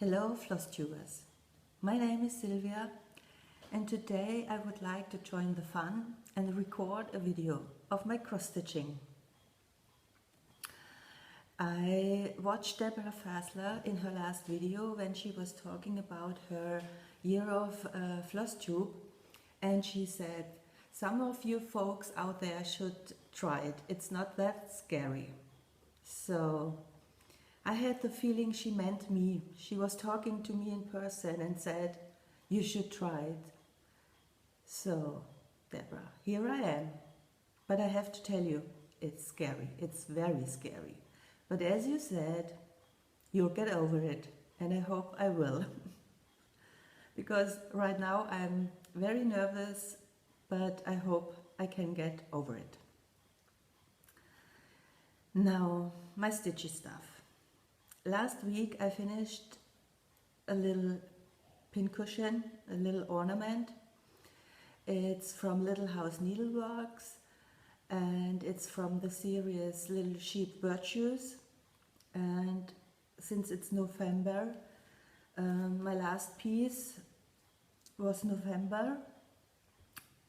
Hello Flosstubers, my name is Sylvia and today I would like to join the fun and record a video of my cross-stitching. I watched Deborah Fasler in her last video when she was talking about her year of Flosstube, and she said, some of you folks out there should try it, it's not that scary. So I had the feeling she meant me. She was talking to me in person and said, you should try it. So, Deborah, here I am. But I have to tell you, it's scary. It's very scary. But as you said, you'll get over it. And I hope I will. Because right now I'm very nervous, but I hope I can get over it. Now, my stitchy stuff. Last week I finished a little pincushion, a little ornament. It's from Little House Needleworks and it's from the series Little Sheep Virtues. And since it's November, my last piece was November.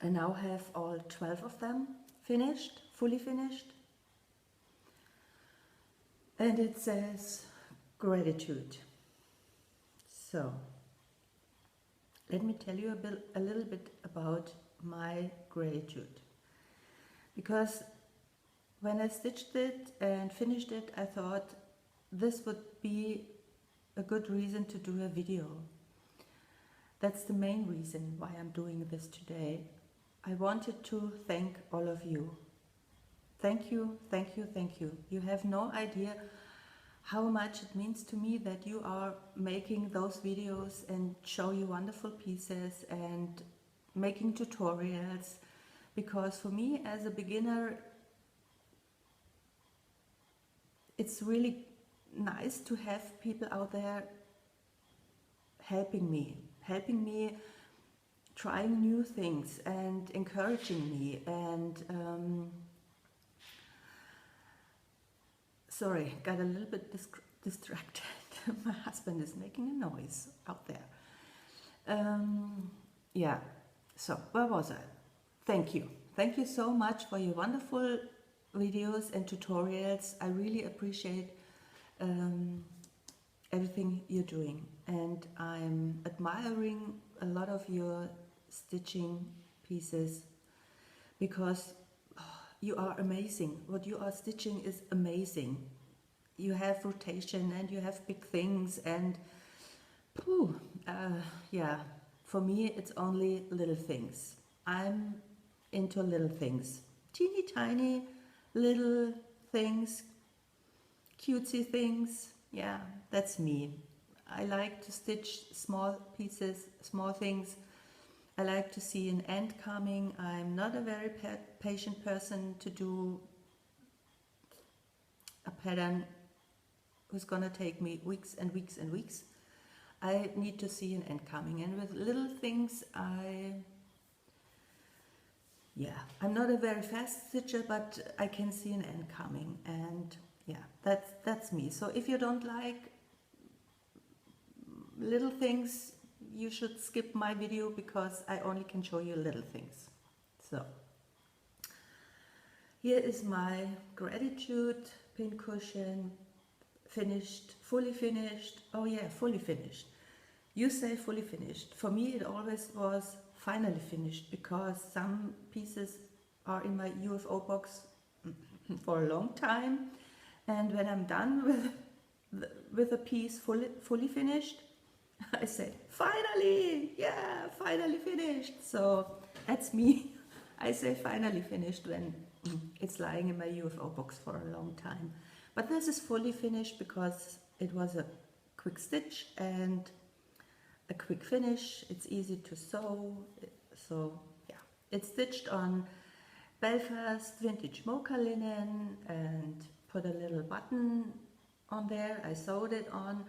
I now have all 12 of them finished, fully finished. And it says gratitude. So, let me tell you a little bit about my gratitude. Because when I stitched it and finished it, I thought this would be a good reason to do a video. That's the main reason why I'm doing this today. I wanted to thank all of you. Thank you, thank you, thank you. You have no idea how much it means to me that you are making those videos and show you wonderful pieces and making tutorials, because for me as a beginner it's really nice to have people out there helping me trying new things and encouraging me. And sorry, got a little bit distracted. My husband is making a noise out there. Yeah, so where was I? Thank you. Thank you so much for your wonderful videos and tutorials. I really appreciate everything you're doing. And I'm admiring a lot of your stitching pieces because you are amazing. What you are stitching is amazing. You have rotation and you have big things and yeah, for me it's only little things. I'm into little things. Teeny tiny little things, cutesy things. Yeah, that's me. I like to stitch small pieces, small things. I like to see an end coming. I'm not a very patient person to do a pattern who's gonna take me weeks and weeks and weeks. I need to see an end coming, and with little things I'm not a very fast stitcher, but I can see an end coming, and yeah, that's me. So if you don't like little things, you should skip my video because I only can show you little things. So here is my gratitude pincushion, finished, fully finished. Oh yeah, fully finished. You say fully finished. For me it always was finally finished, because some pieces are in my UFO box for a long time, and when I'm done with a piece fully finished, I say, finally, yeah, finally finished. So that's me. I say finally finished when it's lying in my UFO box for a long time. But this is fully finished because it was a quick stitch and a quick finish. It's easy to sew. So yeah, it's stitched on Belfast vintage mocha linen and put a little button on there. I sewed it on.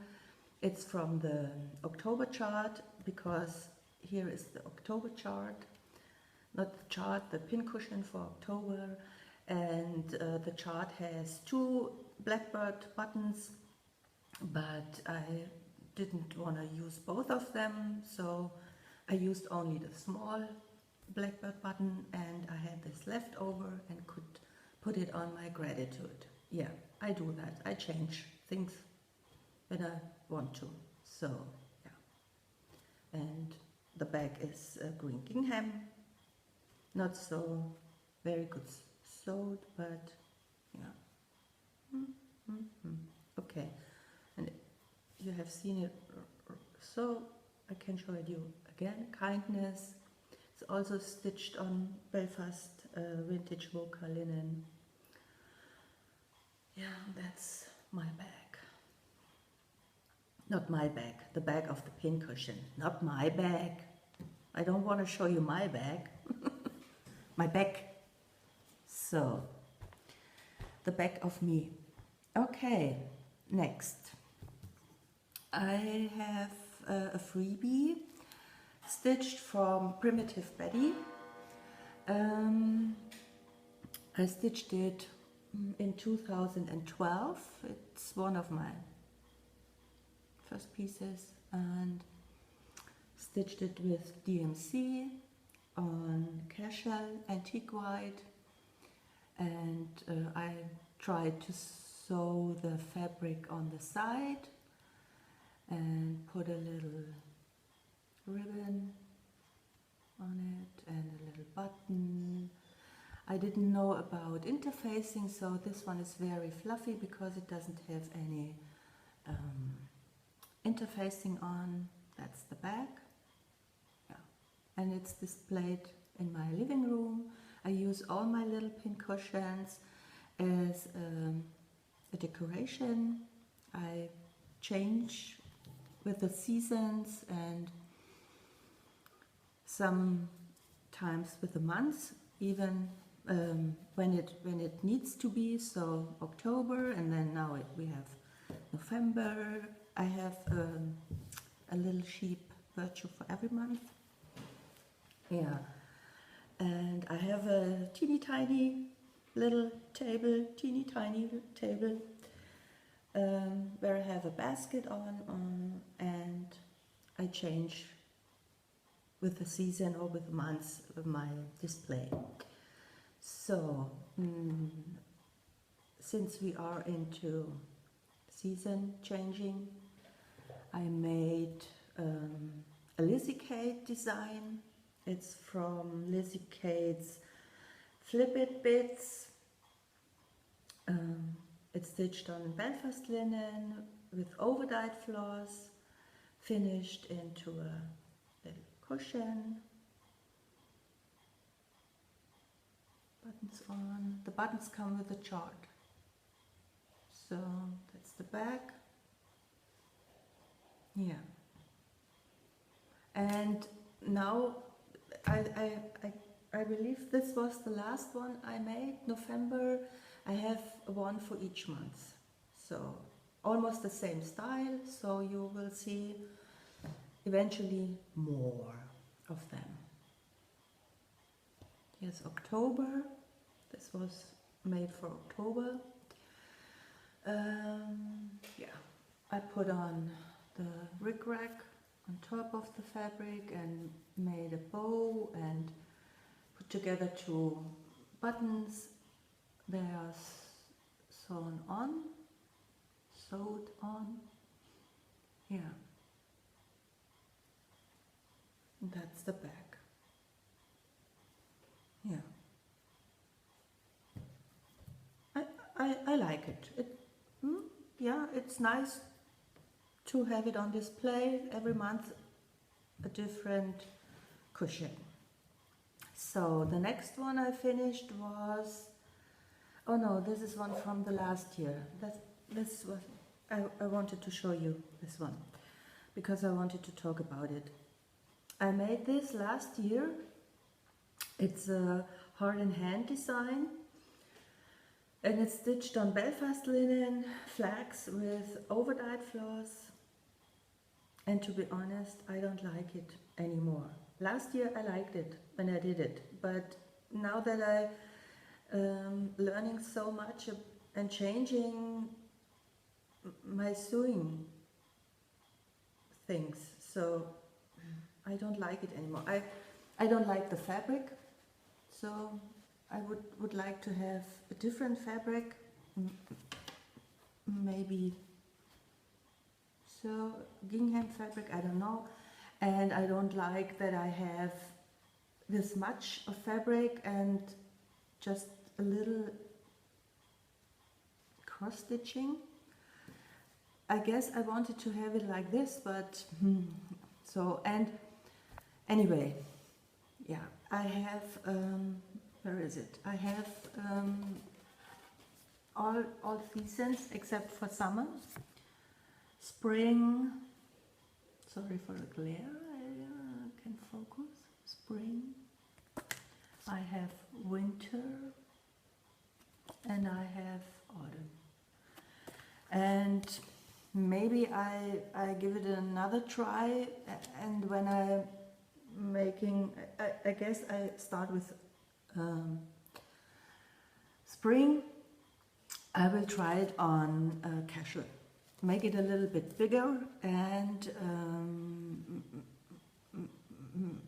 It's from the October chart, because here is the October chart, not the chart, the pincushion for October, and the chart has 2 blackbird buttons, but I didn't want to use both of them, so I used only the small blackbird button, and I had this left over and could put it on my gratitude. Yeah, I do that. I change things when I want to. So, yeah. And the bag is green gingham. Not so very good sewed, but yeah. Okay, and you have seen it, so I can show it you again. Kindness. It's also stitched on Belfast vintage Voca linen. Yeah, that's my bag. Not my bag, the bag of the pincushion. Not my bag. I don't want to show you my bag. My bag. So, the bag of me. Okay, next. I have a freebie stitched from Primitive Betty. I stitched it in 2012. It's one of my first pieces, and stitched it with DMC on casual antique white, and I tried to sew the fabric on the side and put a little ribbon on it and a little button. I didn't know about interfacing, so this one is very fluffy because it doesn't have any interfacing on. That's the bag. Yeah. And it's displayed in my living room. I use all my little pincushions as a decoration. I change with the seasons and sometimes with the months, even when it needs to be. So October, and then now we have November. I have a little sheep virtue for every month. Yeah, and I have a teeny tiny little table, where I have a basket on, and I change with the season or with the months of my display. So, since we are into season changing, I made a Lizzie Kate design. It's from Lizzie Kate's Flip It Bits. It's stitched on Belfast linen with overdyed floss, finished into a little cushion. Buttons on. The buttons come with a chart. So that's the back. Yeah. And now I believe this was the last one I made, November. I have one for each month. So almost the same style, so you will see eventually more of them. Here's October. This was made for October. Yeah, I put on the rickrack on top of the fabric and made a bow and put together two buttons. They are sewed on. Yeah, that's the back. Yeah, I like it. Yeah, it's nice to have it on display every month, a different cushion. So the next one I finished was, oh no, this is one from the last year. This was, I wanted to show you this one because I wanted to talk about it. I made this last year. It's a heart and hand design, and it's stitched on Belfast linen, flax with overdyed floss. And to be honest, I don't like it anymore. Last year I liked it when I did it, but now that I'm learning so much and changing my sewing things, so I don't like it anymore. I don't like the fabric, so I would like to have a different fabric, maybe so gingham fabric, I don't know. And I don't like that I have this much of fabric and just a little cross stitching. I guess I wanted to have it like this, but so, and anyway, yeah, I have where is it? I have all seasons except for summer, spring. Sorry for the glare. I can focus. Spring. I have winter, and I have autumn. And maybe I give it another try, and when I'm making, I guess I start with spring. I will try it on casual, make it a little bit bigger, and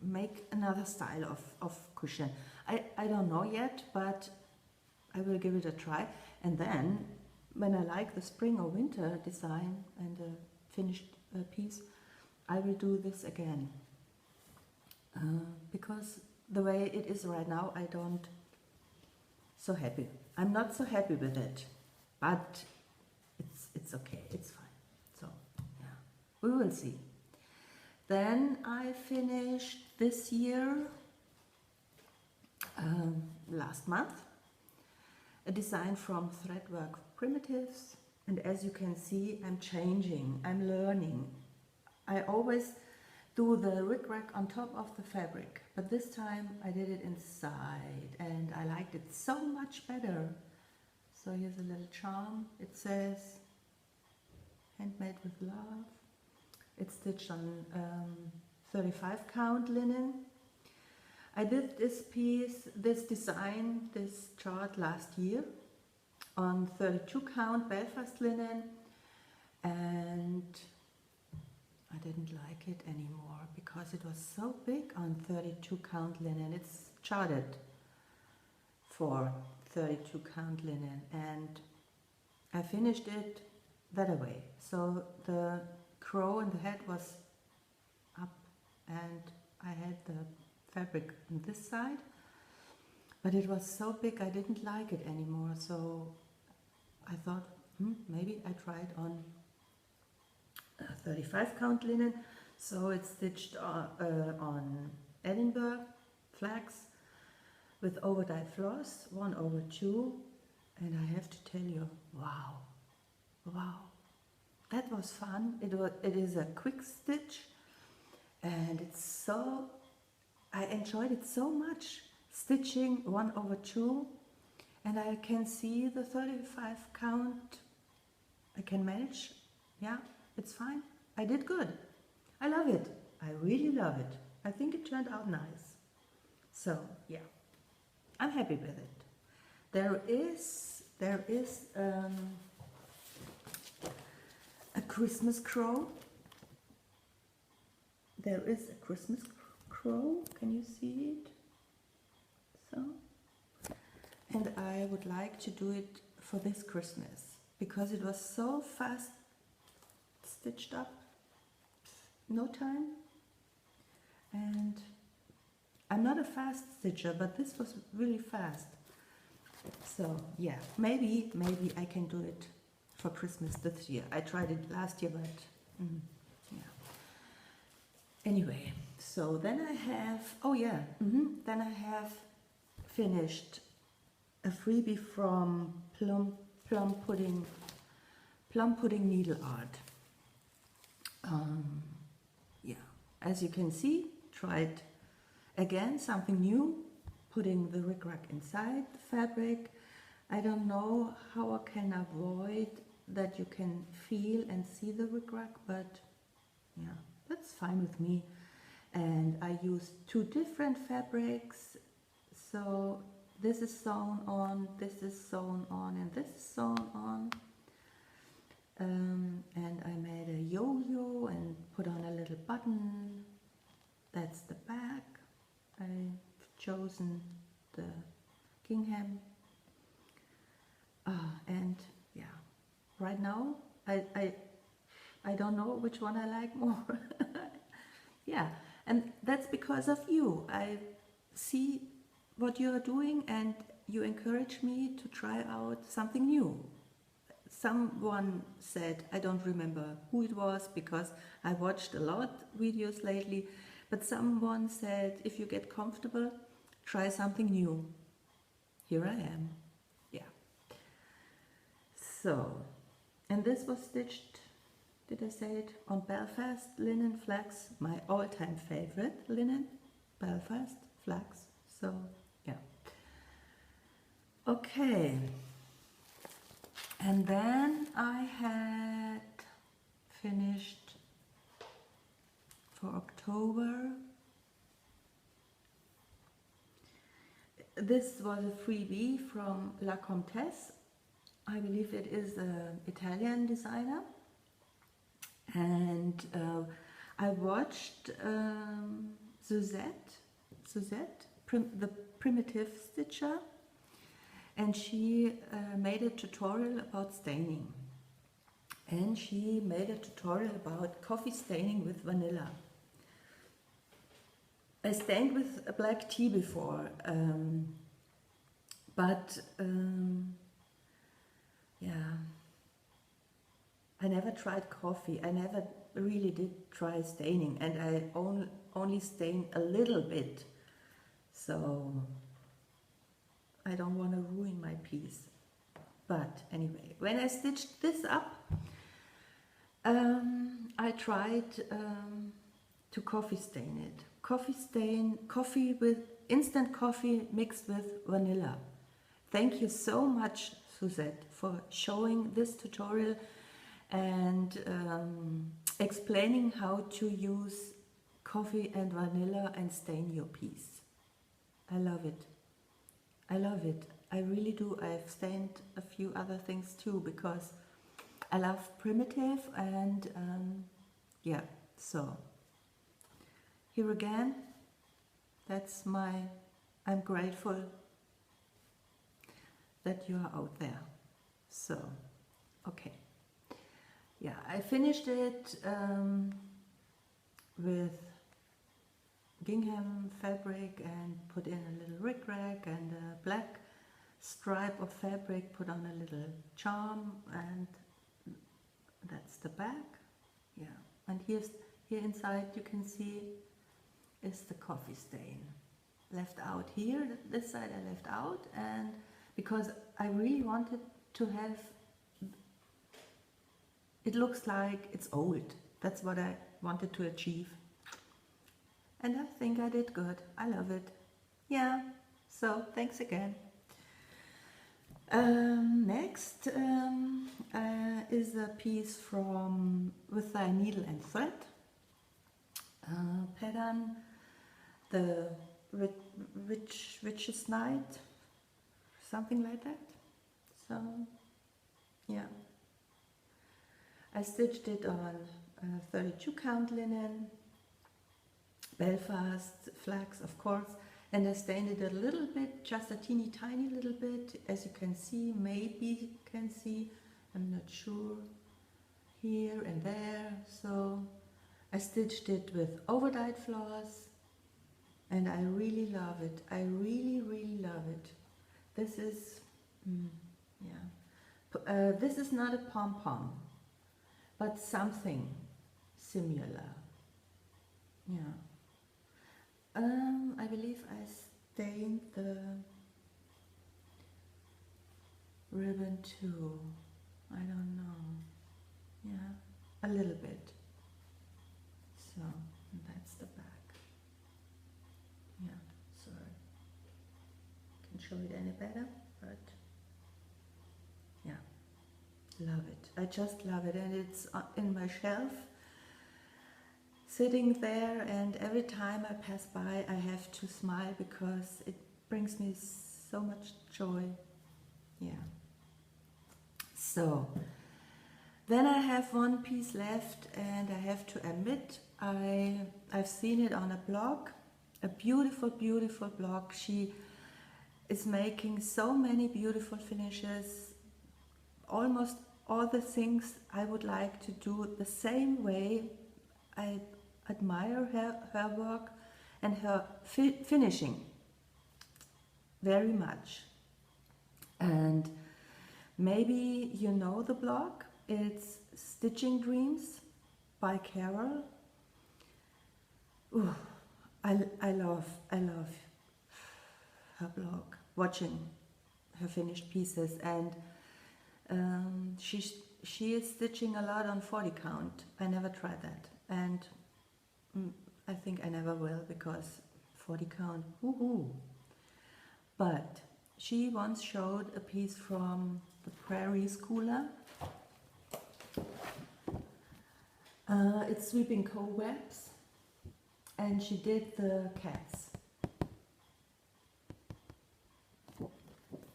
make another style of cushion. I don't know yet, but I will give it a try, and then when I like the spring or winter design and the finished piece, I will do this again. Because the way it is right now, I don't so happy. I'm not so happy with it, but it's okay, it's fine. So yeah, we will see. Then I finished this year, last month, a design from Fretwork Primitives, and as you can see, I'm changing, I'm learning. I always do the rickrack on top of the fabric, but this time I did it inside and I liked it so much better. So here's a little charm. It says handmade with love. It's stitched on 35 count linen. I did this piece, this design, this chart last year on 32 count Belfast linen, and I didn't like it anymore because it was so big on 32 count linen. It's charted for 32 count linen, and I finished it that way. So the crow in the head was up and I had the fabric on this side, but it was so big I didn't like it anymore. So I thought, maybe I try it on 35 count linen. So it's stitched on Edinburgh flax with over-dyed floss, 1/2, and I have to tell you, wow, that was fun. It is a quick stitch, and it's so, I enjoyed it so much, stitching 1/2, and I can see the 35 count, I can manage, yeah, it's fine. I did good. I love it. I really love it. I think it turned out nice. So yeah, I'm happy with it. There is a Christmas crow. There is a Christmas crow. Can you see it? So, and I would like to do it for this Christmas because it was so fast stitched up, no time, and I'm not a fast stitcher, but this was really fast. So yeah, maybe I can do it for Christmas this year. I tried it last year, but yeah. Anyway, so then I have, then I have finished a freebie from Plum Pudding Needle Art. Yeah, as you can see, tried again something new, putting the rickrack inside the fabric. I don't know how I can avoid that you can feel and see the rickrack, but yeah, that's fine with me. And I used 2 different fabrics, so this is sewn on, this is sewn on, and this is sewn on. and I made a yo-yo and put on a little button. That's the back. I've chosen the gingham, and yeah, right now I don't know which one I like more. Yeah, and that's because of you. I see what you are doing and you encourage me to try out something new. Someone said, I don't remember who it was because I watched a lot of videos lately, but someone said, if you get comfortable, try something new. Here I am. Yeah. So, and this was stitched, did I say it, on Belfast linen flax, my all-time favorite linen, Belfast flax. So, yeah. Okay. And then I had finished for October. This was a freebie from La Comtesse. I believe it is an Italian designer. And I watched Suzette, the primitive stitcher, and she made a tutorial about staining. And she made a tutorial about coffee staining with vanilla. I stained with black tea before, but yeah, I never tried coffee. I never really did try staining, and I only stain a little bit, so I don't want to ruin my piece. But anyway, when I stitched this up, I tried to coffee stain it. Coffee with instant coffee mixed with vanilla. Thank you so much, Suzette, for showing this tutorial and explaining how to use coffee and vanilla and stain your piece. I love it. I love it. I really do. I've stained a few other things too because I love primitive and yeah, so here again, that's I'm grateful that you are out there. So, okay. Yeah, I finished it with gingham fabric and put in a little rickrack and a black stripe of fabric, put on a little charm, and that's the back. Yeah, and here inside you can see is the coffee stain left out here. This side I left out, and because I really wanted to have, it looks like it's old. That's what I wanted to achieve. And I think I did good. I love it. Yeah, so thanks again. Next is a piece from With Thy Needle and Thread pattern, the Witch's Night, something like that. So yeah, I stitched it on 32 count linen, Belfast flax, of course, and I stained it a little bit, just a teeny tiny little bit, as you can see, maybe you can see, I'm not sure, here and there. So I stitched it with overdyed floss, and I really love it. I really, really love it. This is, yeah, this is not a pom-pom, but something similar. Yeah. I believe I stained the ribbon too. I don't know. Yeah, a little bit. So that's the back. Yeah, sorry. Can show it any better, but yeah, love it. I just love it, and it's in my shelf, sitting there, and every time I pass by I have to smile because it brings me so much joy. Yeah. So Then I have one piece left, and I have to admit, I've seen it on a blog, a beautiful, beautiful blog. She is making so many beautiful finishes, almost all the things I would like to do the same way. I admire her work and her finishing very much. And maybe you know the blog. It's Stitching Dreams by Carol. Ooh, I love her blog, watching her finished pieces, and she is stitching a lot on 40 count. I never tried that, and I think I never will, because 40 count, woohoo. But she once showed a piece from the Prairie Schooler. It's sweeping cobwebs, and she did the cats.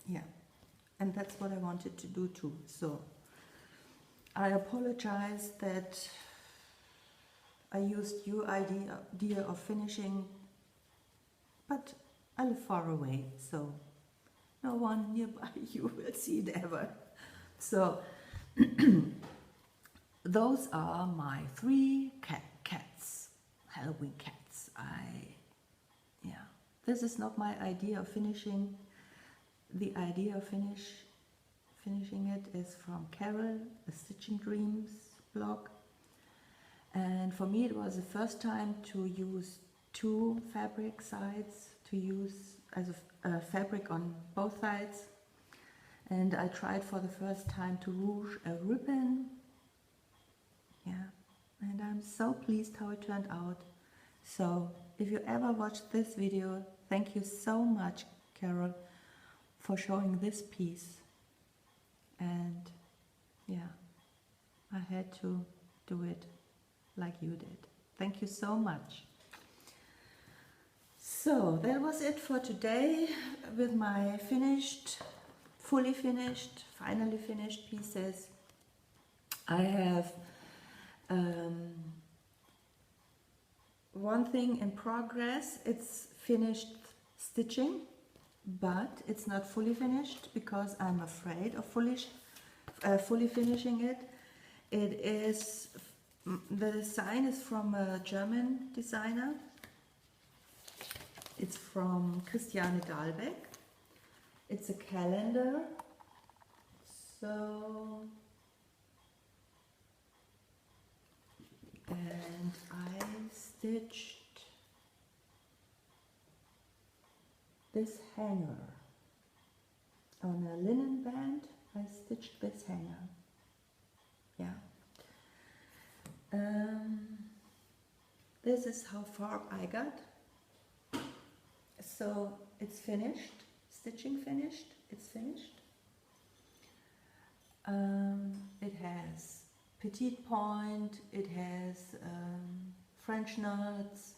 Yeah, and that's what I wanted to do too. So I apologize that I used your idea of finishing, but I live far away, so no one nearby you will see it ever. So those are my 3 cats, Halloween cats. This is not my idea of finishing. The idea of finishing it is from Carol, the Stitching Dreams blog. And for me it was the first time to use 2 fabric sides, to use as a fabric on both sides. And I tried for the first time to ruche a ribbon. Yeah, and I'm so pleased how it turned out. So if you ever watched this video, thank you so much, Carol, for showing this piece. And yeah, I had to do it like you did. Thank you so much. So that was it for today with my fully finished, finally finished pieces. I have one thing in progress. It's finished stitching, but it's not fully finished because I'm afraid of fully finishing it. It is, the design is from a German designer. It's from Christiane Dahlbeck. It's a calendar. So, and I stitched this hanger on a linen band. I stitched this hanger. Yeah. This is how far I got. So it's finished, stitching finished, it's finished. It has petite point, it has French knots.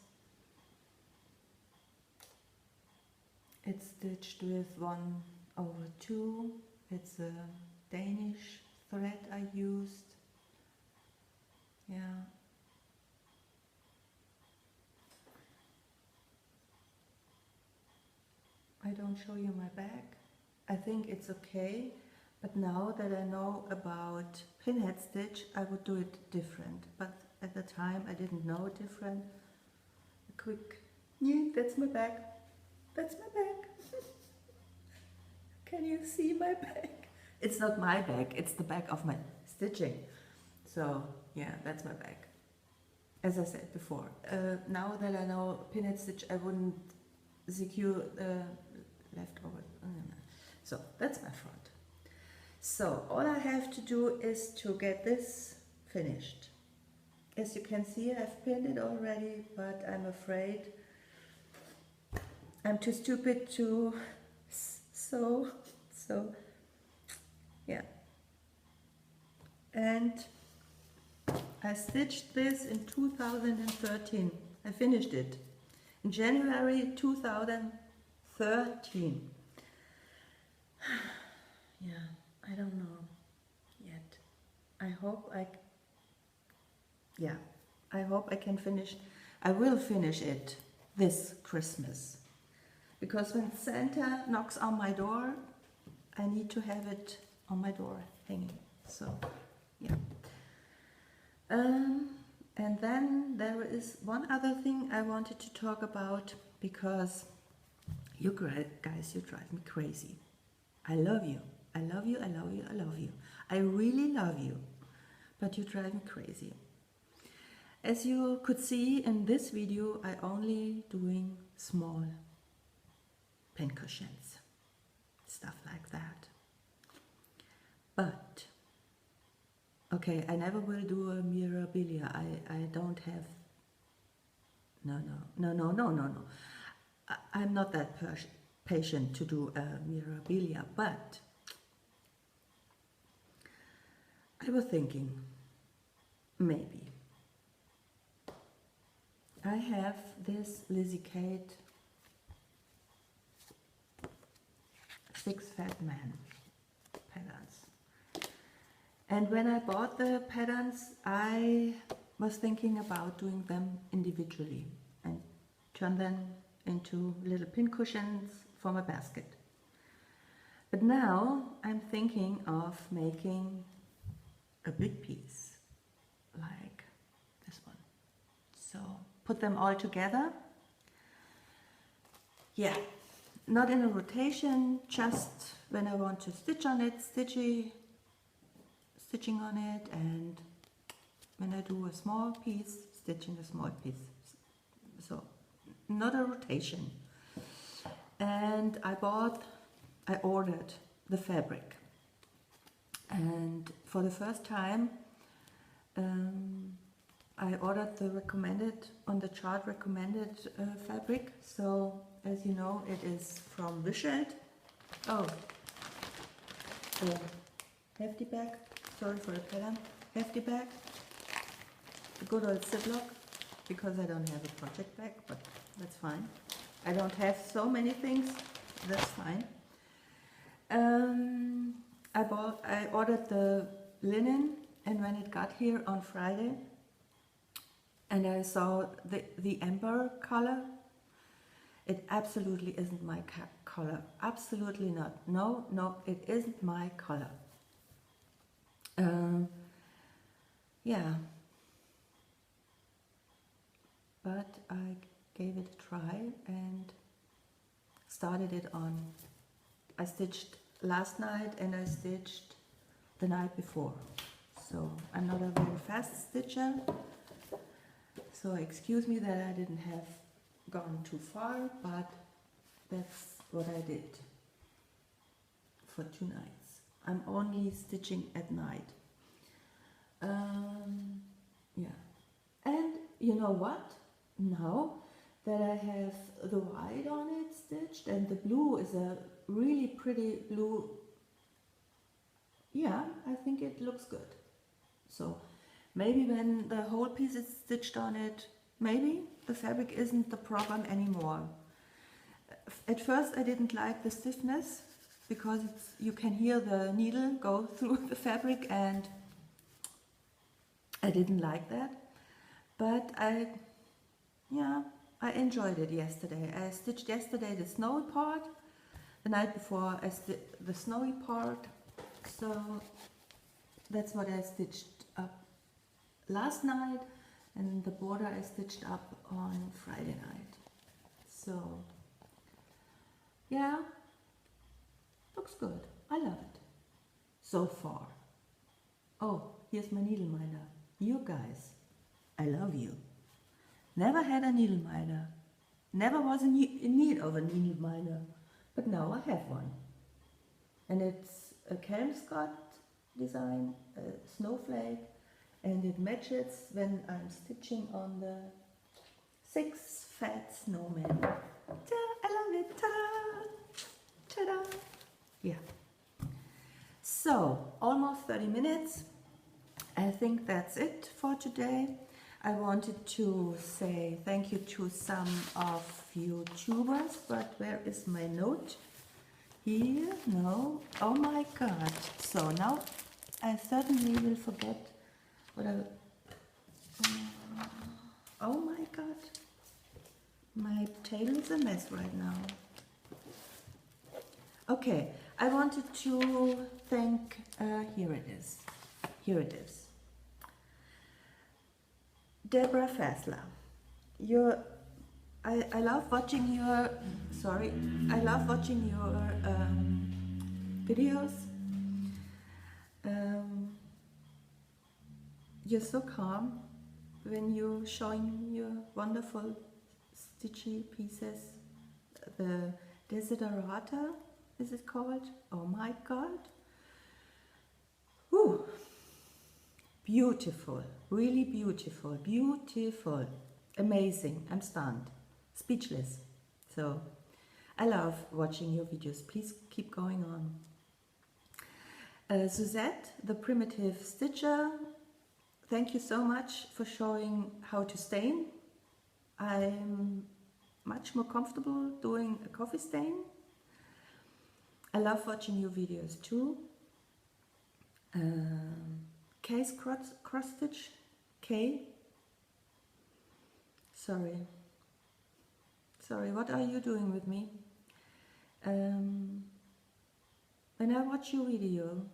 It's stitched with 1/2. It's a Danish thread I used. Yeah. I don't show you my back. I think it's okay, but now that I know about pinhead stitch, I would do it different. But at the time I didn't know different. A quick, yeah, that's my back. That's my back. Can you see my back? It's not my back, it's the back of my stitching. So yeah, that's my back. As I said before, now that I know pinhead stitch, I wouldn't secure the leftover. So that's my front. So all I have to do is to get this finished. As you can see, I've pinned it already, but I'm afraid I'm too stupid to sew. So yeah. And I stitched this in 2013. I finished it in January 2013. Yeah, I don't know yet. I hope I hope I can finish. I will finish it this Christmas, because when Santa knocks on my door, I need to have it on my door hanging. So yeah. And then there is one other thing I wanted to talk about, because you guys, you drive me crazy. I love you. I love you, I love you, I love you. I really love you, but you drive me crazy. As you could see in this video, I only doing small pincushions, stuff like that. But, okay, I never will do a mirabilia. I don't have, no. I'm not that patient to do a mirabilia, but I was thinking, maybe. I have this Lizzie Kate 6 Fat Man patterns. And when I bought the patterns, I was thinking about doing them individually and turn them into little pincushions for my basket. But now I'm thinking of making a big piece like this one. So put them all together. Yeah, not in a rotation, just when I want to stitch on it, stitching on it, and when I do a small piece, stitching a small piece. So not a rotation. And I ordered the fabric, and for the first time I ordered the recommended, on the chart recommended fabric. So as you know, it is from Wished. Oh, the hefty bag, sorry for the pattern, hefty bag, the good old Ziploc, because I don't have a project bag, but that's fine. I don't have so many things, that's fine. I ordered the linen, and when it got here on Friday, and I saw the amber color, it absolutely isn't my color. Absolutely not. No, it isn't my color. Yeah. But I gave it a try and started it on. I stitched last night and I stitched the night before. So I'm not a very fast stitcher. So excuse me that I didn't have gone too far, but that's what I did for 2 nights. I'm only stitching at night. Yeah. And you know what? Now that I have the white on it stitched, and the blue is a really pretty blue, yeah, I think it looks good. So maybe when the whole piece is stitched on it, maybe the fabric isn't the problem anymore. At first I didn't like the stiffness, because you can hear the needle go through the fabric, and I didn't like that. But I enjoyed it yesterday. I stitched yesterday the snowy part, the night before I stitched the snowy part. So that's what I stitched up last night, and the border I stitched up on Friday night. So yeah, looks good. I love it so far. Oh, here's my needle minder. You guys, I love you. Never had a needle minder. Never was in need of a needle minder, but now I have one. And it's a Kelmscott design, a snowflake, and it matches when I'm stitching on the 6 fat snowmen. Ta, I love it. Ta, ta-da. Yeah. So, almost 30 minutes. I think that's it for today. I wanted to say thank you to some of you tubers, but where is my note? Here? No. Oh my god. So now I certainly will forget Oh my god, my tail is a mess right now. Okay, I wanted to thank, here it is, Deborah Fassler. I love watching your, videos. You're so calm when you're showing your wonderful stitchy pieces. The Desiderata, is it called? Oh my god. Whew. Beautiful, really beautiful, beautiful, amazing. I'm stunned, speechless. So I love watching your videos. Please keep going on. Suzette, the primitive stitcher, thank you so much for showing how to stain. I'm much more comfortable doing a coffee stain. I love watching your videos too. K's cross stitch, K. Sorry, what are you doing with me? When I watch your videos,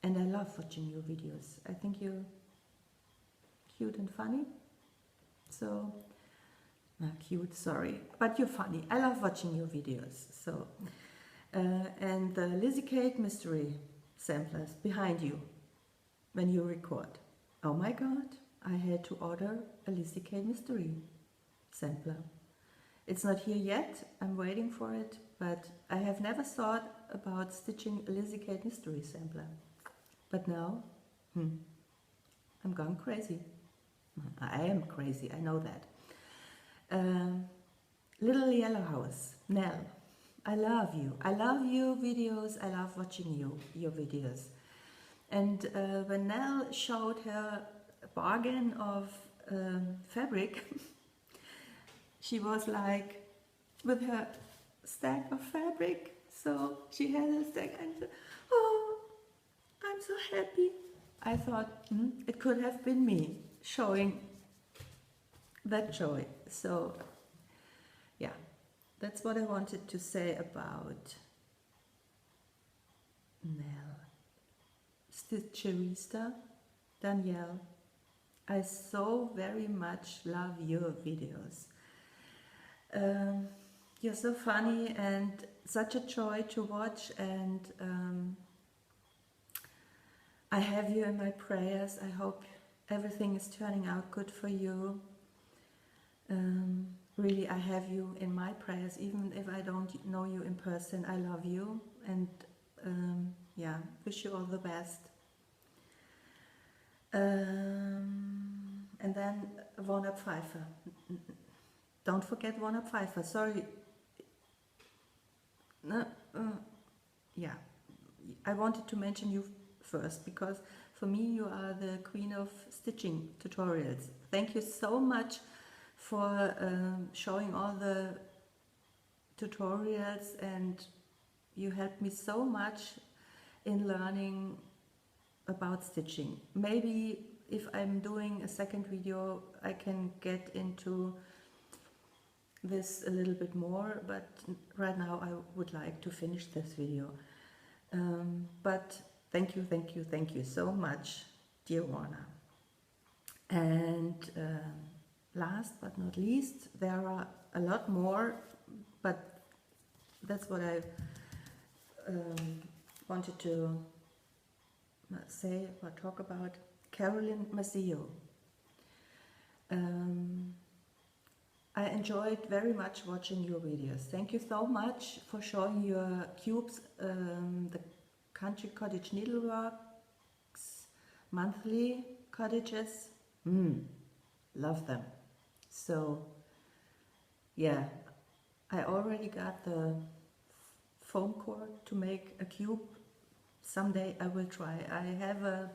and I love watching your videos, I think you're cute and funny. So, cute, sorry, but you're funny. I love watching your videos. So, and the Lizzie Kate mystery samplers behind you when you record. Oh my god, I had to order a Lizzie Kate mystery sampler. It's not here yet, I'm waiting for it, but I have never thought about stitching a Lizzie Kate mystery sampler. But now, I'm gone crazy. I am crazy, I know that. Little Yellow House, Nell, I love you. I love your videos, I love watching your videos. And when Nell showed her bargain of fabric, she was like, with her stack of fabric, so she had a stack and said, oh, I'm so happy. I thought, it could have been me showing that joy. So, yeah, that's what I wanted to say about Nell. Stitcherista, Danielle, I so very much love your videos. You're so funny and such a joy to watch, and I have you in my prayers. I hope everything is turning out good for you. Really, I have you in my prayers, even if I don't know you in person. I love you, and yeah, wish you all the best. And then One-Up Pfeiffer. Don't forget One-Up Pfeiffer. Sorry. No, yeah, I wanted to mention you first because for me you are the queen of stitching tutorials. Thank you so much for showing all the tutorials, and you helped me so much in learning about stitching. Maybe if I'm doing a second video I can get into this a little bit more, but right now I would like to finish this video. But thank you so much, dear Warner. And last but not least, there are a lot more, but that's what I wanted to say or talk about. Carolyn Mazzio. I enjoyed very much watching your videos. Thank you so much for showing your cubes, the Country Cottage Needleworks monthly cottages. Love them. So yeah, I already got the foam core to make a cube. Someday I will try. I have a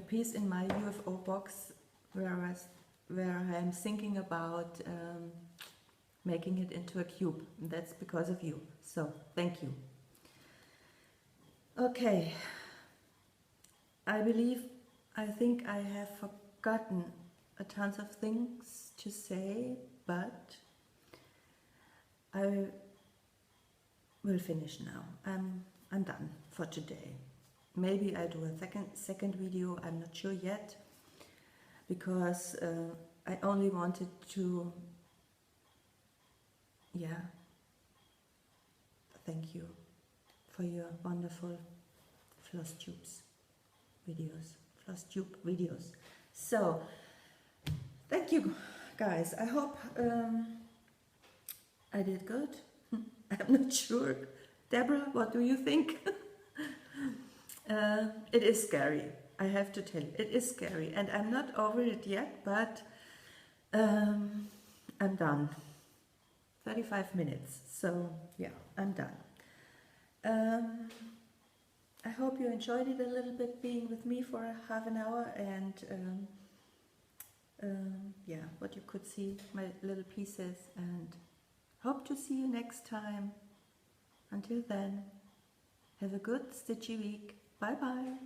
piece in my UFO box where I am thinking about making it into a cube. That's because of you. So thank you. Okay, I think I have forgotten a tons of things to say, but I will finish now. I'm done for today. Maybe I do a second video, I'm not sure yet, because I only wanted to, yeah, thank you for your wonderful Flosstube videos. So, thank you guys. I hope I did good. I'm not sure. Deborah, what do you think? It is scary. I have to tell you, it is scary, and I'm not over it yet, but I'm done. 35 minutes, so yeah, I'm done. I hope you enjoyed it a little bit, being with me for a half an hour, and yeah, what you could see, my little pieces, and hope to see you next time. Until then, have a good stitchy week. Bye bye.